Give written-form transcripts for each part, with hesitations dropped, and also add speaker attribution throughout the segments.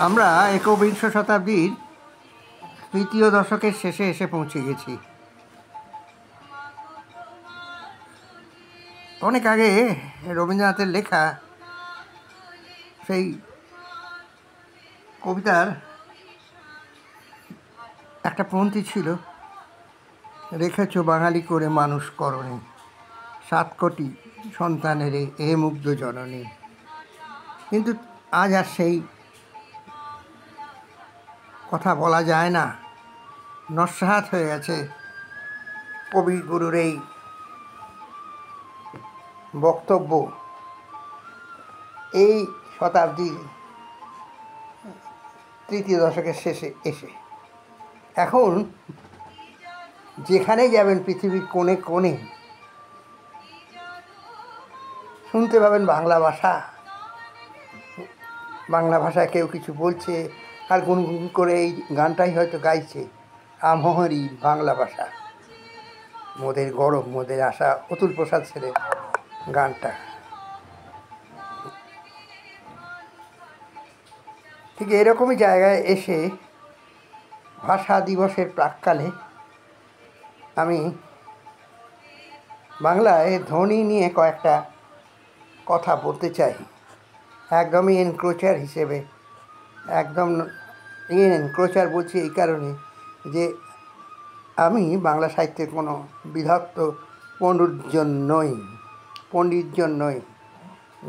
Speaker 1: আমরা একবিংশ শতাব্দীর তৃতীয় দশকের শেষে এসে পৌঁছে গেছি। অনেক আগে রবীন্দ্রনাথের লেখা সেই কবিতার একটা পংক্তি ছিল, রেখেছ বাঙালি করে মানুষ করণে, 7 কোটি সন্তানের এ মুগ্ধ জননী। কিন্তু আজ আর সেই কথা বলা যায় না, নস্যাৎ হয়ে গেছে কবিগুরুর এই বক্তব্য। এই শতাব্দীর তৃতীয় দশকের শেষে এসে এখন যেখানেই যাবেন পৃথিবীর কোণে কোণে শুনতে পাবেন বাংলা ভাষা। বাংলা ভাষায় কেউ কিছু বলছে আর গুনগুন করে এই গানটাই হয়তো গাইছে, আমহরি বাংলা ভাষা, মোদের গরব মোদের আশা, অতুল প্রসাদ ছেলের গানটা। ঠিক এরকমই জায়গায় এসে ভাষা দিবসের প্রাক্কালে আমি বাংলায় ধ্বনি নিয়ে কয়েকটা কথা বলতে চাই। একদমই এনক্রোচার হিসেবে, একদম এনক্রোচার বলছি এই কারণে যে আমি বাংলা সাহিত্যের কোনো বিধক্ত পণ্ডিতজন নই,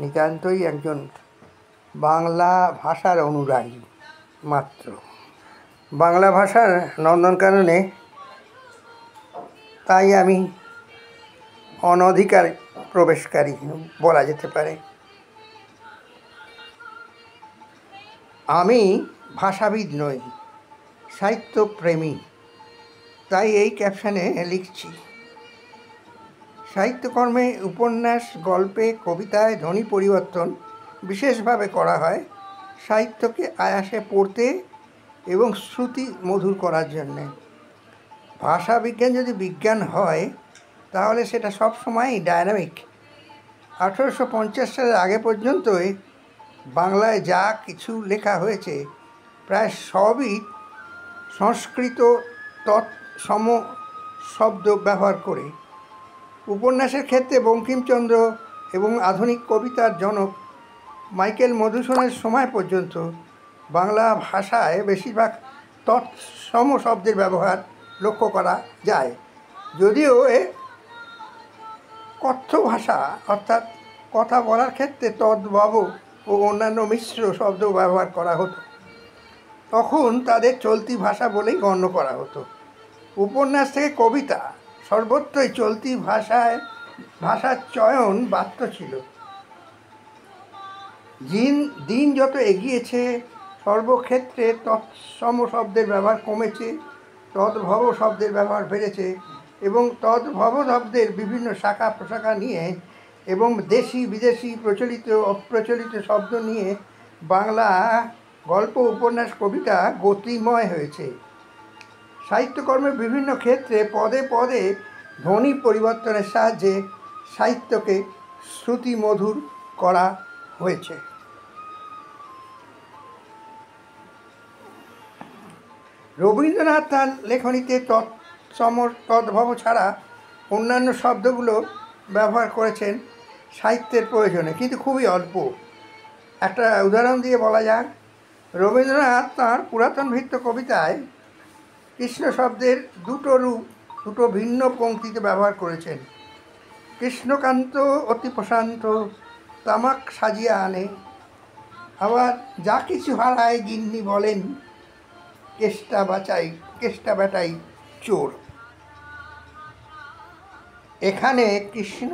Speaker 1: নিতান্তই একজন বাংলা ভাষার অনুরাগী মাত্র। বাংলা ভাষার নন্দনকাননে তাই আমি অনধিকার প্রবেশকারী বলা যেতে পারে। আমি ভাষাবিদ নই, সাহিত্যপ্রেমী। তাই এই ক্যাপশনে লিখছি, সাহিত্যকর্মে উপন্যাস, গল্পে, কবিতায় ধ্বনি পরিবর্তন বিশেষভাবে করা হয় সাহিত্যকে আয়াসে পড়তে এবং শ্রুতি মধুর করার জন্যে। ভাষা বিজ্ঞান যদি বিজ্ঞান হয় তাহলে সেটা সবসময়ই ডায়নামিক। 1850 সালের আগে পর্যন্তই বাংলায় যা কিছু লেখা হয়েছে প্রায় সবই সংস্কৃত তৎসম শব্দ ব্যবহার করে। উপন্যাসের ক্ষেত্রে বঙ্কিমচন্দ্র এবং আধুনিক কবিতার জনক মাইকেল মধুসূদনের সময় পর্যন্ত বাংলা ভাষায় বেশিরভাগ তৎসম শব্দের ব্যবহার লক্ষ্য করা যায়, যদিও কথ্য ভাষা অর্থাৎ কথা বলার ক্ষেত্রে তদ্ভব ও অন্যান্য মিশ্র শব্দ ব্যবহার করা হতো। তখন তাদের চলতি ভাষা বলেই গণ্য করা হতো। উপন্যাস থেকে কবিতা সর্বত্রই চলতি ভাষার চয়ন বাত্য ছিল। দিন যত এগিয়েছে সর্বক্ষেত্রে তৎসম শব্দের ব্যবহার কমেছে, তদ্ভব শব্দের ব্যবহার বেড়েছে এবং তদ্ভব শব্দের বিভিন্ন শাখা প্রশাখা নিয়ে এবং দেশি বিদেশি প্রচলিত অপ্রচলিত শব্দ নিয়ে বাংলা গল্প, উপন্যাস, কবিতা গতিময় হয়েছে। সাহিত্যকর্মের বিভিন্ন ক্ষেত্রে পদে পদে ধ্বনি পরিবর্তনের সাহায্যে সাহিত্যকে শ্রুতিমধুর করা হয়েছে। রবীন্দ্রনাথ তার লেখনীতে তদ্ভব ছাড়া অন্যান্য শব্দগুলো ব্যবহার করেছেন সাহিত্যের প্রয়োজনে, কিন্তু খুবই অল্প। একটা উদাহরণ দিয়ে বলা যাক, রবীন্দ্রনাথ তাঁর পুরাতন ভিত্ত কবিতায় কৃষ্ণ শব্দের দুটো ভিন্ন পংক্তিতে ব্যবহার করেছেন। কৃষ্ণকান্ত অতি প্রশান্ত, তামাক সাজিয়া আনে, আবার যা কিছু হারায় গিন্নি বলেন, কেষ্টা বেটাই চোর। এখানে কৃষ্ণ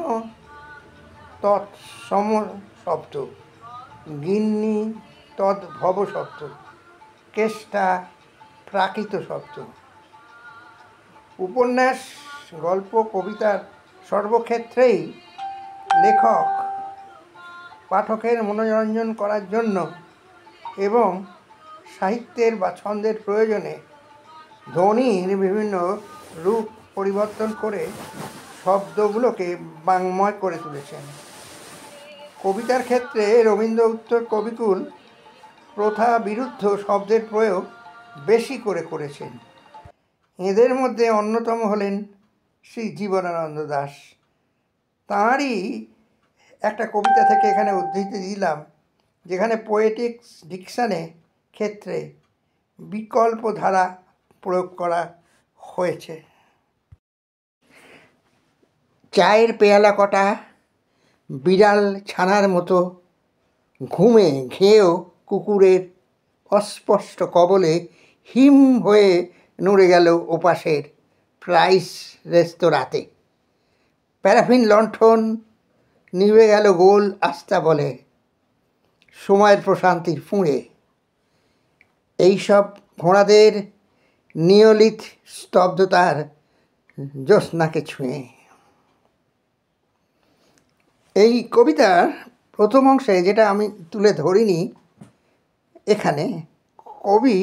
Speaker 1: তৎসম শব্দ, গিন্নি তদ্ভব শব্দ, কেষ্টা প্রাকৃত শব্দ। উপন্যাস, গল্প, কবিতার সর্বক্ষেত্রেই লেখক পাঠকের মনোরঞ্জন করার জন্য এবং সাহিত্যের বা ছন্দের প্রয়োজনে ধ্বনির বিভিন্ন রূপ পরিবর্তন করে শব্দগুলোকে বাংময় করে তুলেছেন। কবিতার ক্ষেত্রে রবীন্দ্র উত্তর কবিকুল প্রথা বিরুদ্ধ শব্দের প্রয়োগ বেশি করে করেছেন। এদের মধ্যে অন্যতম হলেন শ্রী জীবনানন্দ দাশ। তাঁরই একটা কবিতা থেকে এখানে উদ্ধৃতি দিলাম, যেখানে পোয়েটিক্স ডিকশানে ক্ষেত্রে বিকল্প ধারা প্রয়োগ করা হয়েছে। চায়ের পেয়ালা কটা বিড়াল ছানার মতো, ঘুমে ঘেয়েও কুকুরের অস্পষ্ট কবলে হিম হয়ে নড়ে গেল ওপাশের প্রাইস রেস্তোরাঁতে। প্যারাফিন লণ্ঠন নিভে গেল গোল আস্তা বলে সময়ের প্রশান্তির ফুঁড়ে। এইসব ঘোড়াদের নিয়লিত স্তব্ধতার জ্যোৎস্নাকে ছুঁয়ে। এই কবিতার প্রথম অংশে যেটা আমি তুলে ধরিনি, এখানে কবি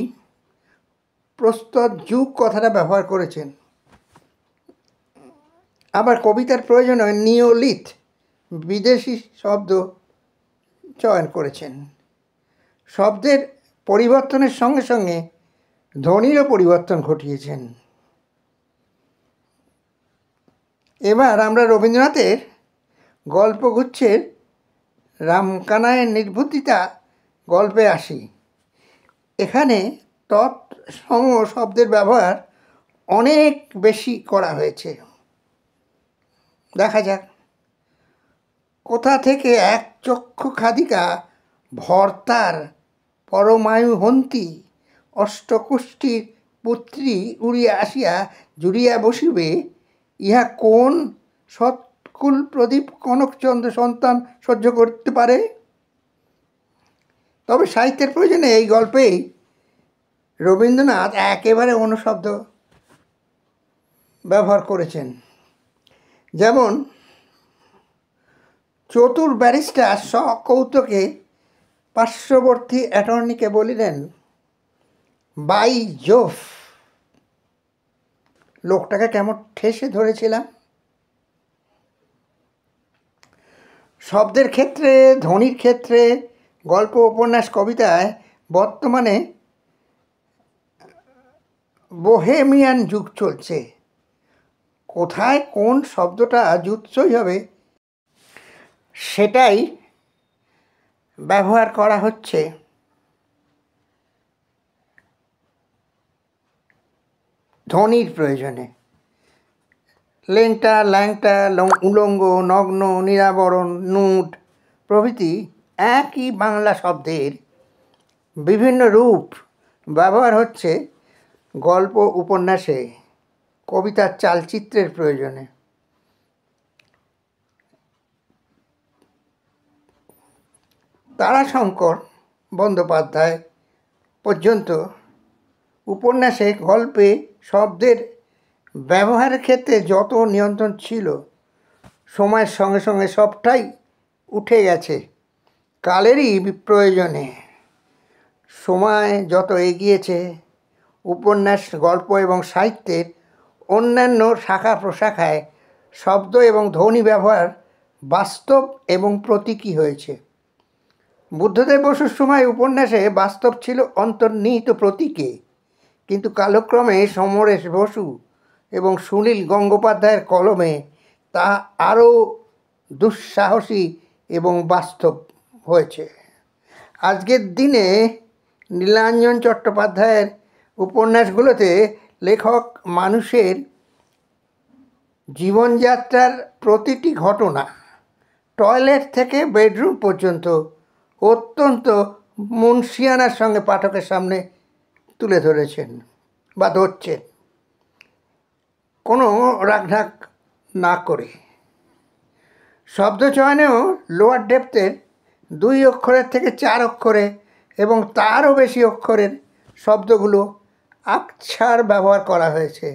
Speaker 1: প্রস্তর যুগ কথাটা ব্যবহার করেছেন। আবার কবিতার প্রয়োজনে নিওলিথ বিদেশি শব্দ চয়ন করেছেন। শব্দের পরিবর্তনের সঙ্গে সঙ্গে ধ্বনিরও পরিবর্তন ঘটিয়েছেন। এবার আমরা রবীন্দ্রনাথের গল্পগুচ্ছের রামকানাইয়ের নির্বুদ্ধিতা গল্পে আসি। এখানে তৎসম শব্দের ব্যবহার অনেক বেশি করা হয়েছে। দেখা যাক। কোথা থেকে এক চক্ষু খাদিকা ভর্তার পরমায়ুহন্তি অষ্টকুষ্ঠীর পুত্রী উড়িয়া আসিয়া জুড়িয়া বসিবে, ইহা কোন সৎকুল প্রদীপ কনকচন্দ্র সন্তান সহ্য করতে পারে? তবে সাহিত্যের প্রয়োজনে এই গল্পেই রবীন্দ্রনাথ একেবারে অনুশব্দ ব্যবহার করেছেন। যেমন চতুর ব্যারিস্টার সকৌতুকে পার্শ্ববর্তী অ্যাটর্নিকে বলিলেন, বাই জোফ, লোকটাকে কেমন ঠেসে ধরেছিলাম। শব্দের ক্ষেত্রে, ধ্বনির ক্ষেত্রে, গল্প, উপন্যাস, কবিতায় বর্তমানে বোহেমিয়ান যুগ চলছে। কোথায় কোন শব্দটা জুৎসই হবে সেটাই ব্যবহার করা হচ্ছে। ধ্বনির প্রয়োজনে লেংটা, ল্যাংটা, উলঙ্গ, নগ্ন, নিরাবরণ, নুট প্রভৃতি একই বাংলা শব্দের বিভিন্ন রূপ ব্যবহার হচ্ছে গল্প, উপন্যাসে, কবিতার চালচিত্রের প্রয়োজনে। তারাশঙ্কর বন্দ্যোপাধ্যায় পর্যন্ত উপন্যাসে, গল্পে শব্দের ব্যবহারের ক্ষেত্রে যত নিয়ন্ত্রণ ছিল, সময়ের সঙ্গে সঙ্গে সবটাই উঠে গেছে কালেরই প্রয়োজনে। সময় যত এগিয়েছে, উপন্যাস, গল্প এবং সাহিত্যের অন্যান্য শাখা প্রশাখায় শব্দ এবং ধ্বনি ব্যবহার বাস্তব এবং প্রতীকী হয়েছে। বুদ্ধদেব বসুর সময় উপন্যাসে বাস্তব ছিল অন্তর্নিহিত প্রতীকে, কিন্তু কালক্রমে সমরেশ বসু এবং সুনীল গঙ্গোপাধ্যায়ের কলমে তা আরও দুঃসাহসী এবং বাস্তব হয়েছে। আজকের দিনে নীলাঞ্জন চট্টোপাধ্যায়ের উপন্যাসগুলোতে লেখক মানুষের জীবনযাত্রার প্রতিটি ঘটনা, টয়লেট থেকে বেডরুম পর্যন্ত অত্যন্ত মুনশিয়ানার সঙ্গে পাঠকের সামনে তুলে ধরেছেন বা ধরছেন, কোনো রাগঢাক না করে। শব্দচয়নেও লোয়ার ডেপথের 2 অক্ষরের থেকে 4 অক্ষরে এবং তারও বেশি অক্ষরের শব্দগুলো আকছার ব্যবহার করা হয়েছে।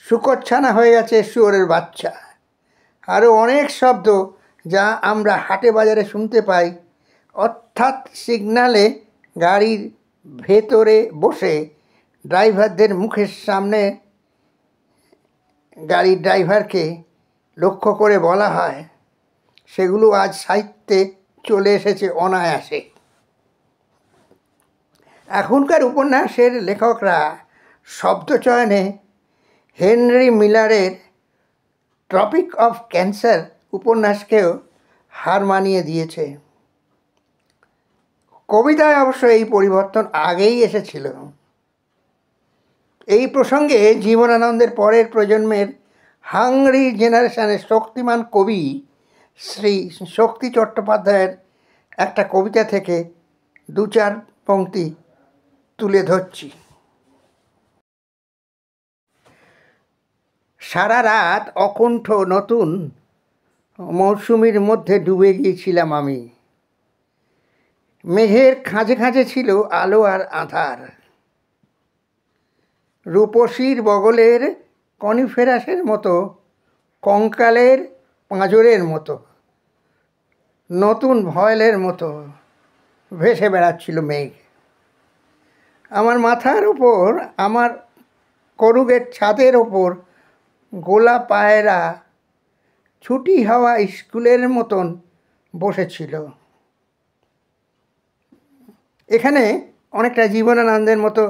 Speaker 1: শুকরছানা হয়ে গেছে শুয়োরের বাচ্চা। আরও অনেক শব্দ যা আমরা হাটে বাজারে শুনতে পাই, অর্থাৎ সিগনালে গাড়ির ভেতরে বসে ড্রাইভারদের মুখের সামনে গাড়ির ড্রাইভারকে লক্ষ্য করে বলা হয়, সেগুলো আজ সাহিত্যে চলে এসেছে অনায়াসে। এখনকার উপন্যাসের লেখকরা শব্দচয়নে হেনরি মিলারের ট্রপিক অফ ক্যান্সার উপন্যাসকেও হার মানিয়ে দিয়েছে। কবিতায় অবশ্য এই পরিবর্তন আগেই এসেছিল। এই প্রসঙ্গে জীবনানন্দের পরের প্রজন্মের হাংরি জেনারেশনের শক্তিমান কবি শ্রী শক্তি চট্টোপাধ্যায়ের একটা কবিতা থেকে 2-4 পংক্তি তুলে ধরছি। সারা রাত অকণ্ঠ নতুন মৌসুমীর মধ্যে ডুবে গিয়েছিলাম আমি। মেঘের খাঁজে খাঁজে ছিল আলো আর আঁধার। রূপসীর বগলের কনিফেরাসের মতো, কঙ্কালের পাঁজরের মতো, নতুন ভয়েলের মতো ভেসে বেড়াচ্ছিল মেঘ। আমার মাথার ওপর, আমার করুগের ছাদের ওপর গোলা পায়রা ছুটি হওয়া স্কুলের মতন বসেছিল। এখানে অনেকটা জীবনানন্দের মতো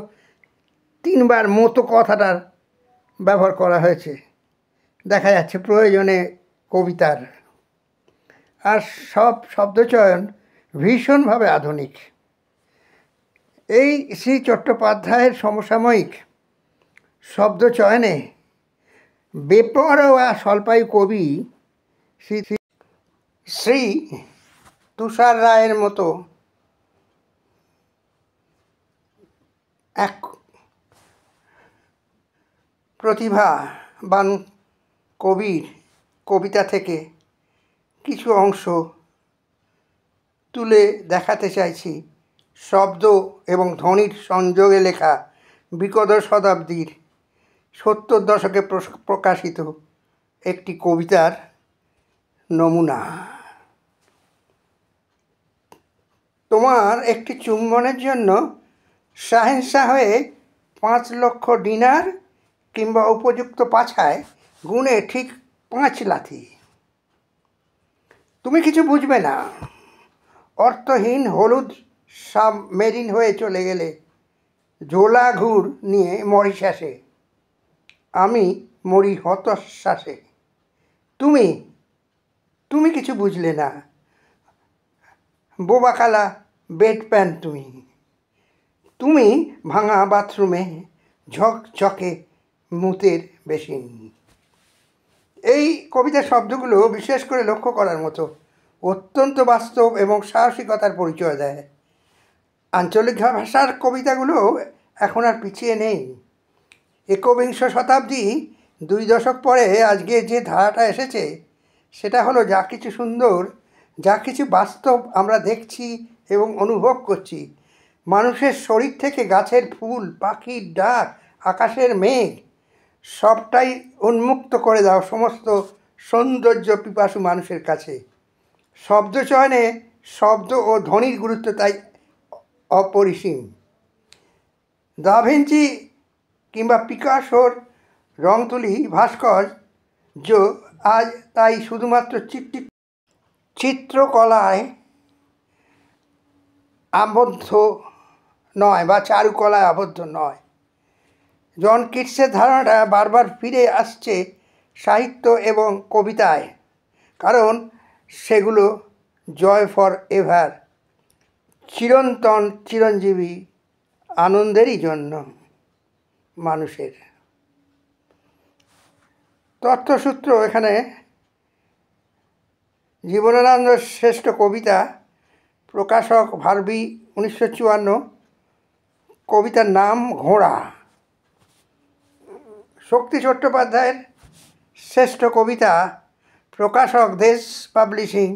Speaker 1: 3 বার মতো কথাটার ব্যবহার করা হয়েছে, দেখা যাচ্ছে প্রয়োজনে কবিতার। আর সব শব্দচয়ন ভীষণভাবে আধুনিক। এই শ্রী চট্টোপাধ্যায়ের সমসাময়িক শব্দচয়নে বেপরোয়া স্বল্পায়ু কবি শ্রী তুষার রায়ের মতো এক প্রতিভাবান কবির কবিতা থেকে কিছু অংশ তুলে দেখাতে চাইছি। শব্দ এবং ধ্বনির সংযোগে লেখা বিগত শতাব্দীর 70 দশকে প্রকাশিত একটি কবিতার নমুনা। তোমার একটি চুম্বনের জন্য শাহেনশাহ হয়ে 5 লক্ষ ডিনার কিংবা উপযুক্ত পাছায় গুণে ঠিক 5 লাথি। তুমি কিছু বুঝবে না। অর্থহীন হলুদ সাবমেরিন হয়ে চলে গেলে ঝোলা ঘুর নিয়ে মরিশাসে। আমি মরি হতাশ্বাসে। তুমি কিছু বুঝলে না। বোবাকালা বেড প্যান তুমি ভাঙা বাথরুমে ঝকঝকে মুতের বেসিন। এই কবিতার শব্দগুলো বিশেষ করে লক্ষ্য করার মতো, অত্যন্ত বাস্তব এবং সাহসিকতার পরিচয় দেয়। আঞ্চলিক ভাষার কবিতাগুলো এখন আর পিছিয়ে নেই। একবিংশ শতাব্দী 2 দশক পরে আজকে যে ধারাটা এসেছে, সেটা হলো যা কিছু সুন্দর, যা কিছু বাস্তব আমরা দেখছি এবং অনুভব করছি। মানুষের শরীর থেকে গাছের ফুল, পাখির ডাক, আকাশের মেঘ, সবটাই উন্মুক্ত করে দাও সমস্ত সৌন্দর্য পিপাসু মানুষের কাছে। শব্দচয়নে শব্দ ও ধ্বনির গুরুত্ব তাই অপরিসীম। দা ভিঞ্চি কিংবা পিকাসোর রং তুলি ভাস্কর্য আজ তাই শুধুমাত্র চিত্রকলায় আবদ্ধ নয় বা চারুকলায় আবদ্ধ নয়। জন কিটসের ধারণাটা বারবার ফিরে আসছে সাহিত্য এবং কবিতায়, কারণ সেগুলো জয় ফর এভার, চিরন্তন চিরঞ্জীবী আনন্দেরই জন্য মানুষের। তথ্যসূত্র এখানে জীবনানন্দের শ্রেষ্ঠ কবিতা, প্রকাশক ভারবি 1954, কবিতার নাম ঘোড়া। শক্তি চট্টোপাধ্যায়ের শ্রেষ্ঠ কবিতা, প্রকাশক দেশ পাবলিশিং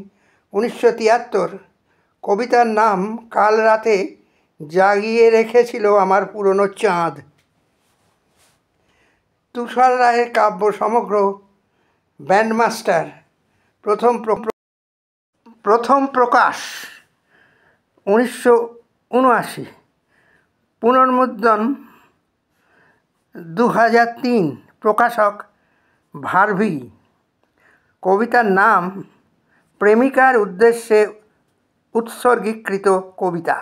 Speaker 1: 1973, কবিতার নাম কাল রাতে জাগিয়ে রেখেছিল আমার পুরনো চাঁদ। তুষার রায়ের কাব্য সমগ্র ব্যান্ডমাস্টার প্রথম প্রকাশ 1979, পুনর্মুদ্রণ 2003, প্রকাশক ভারবি। কবিতার নাম প্রেমিকার উদ্দেশ্যে উৎসর্গীকৃত কবিতা।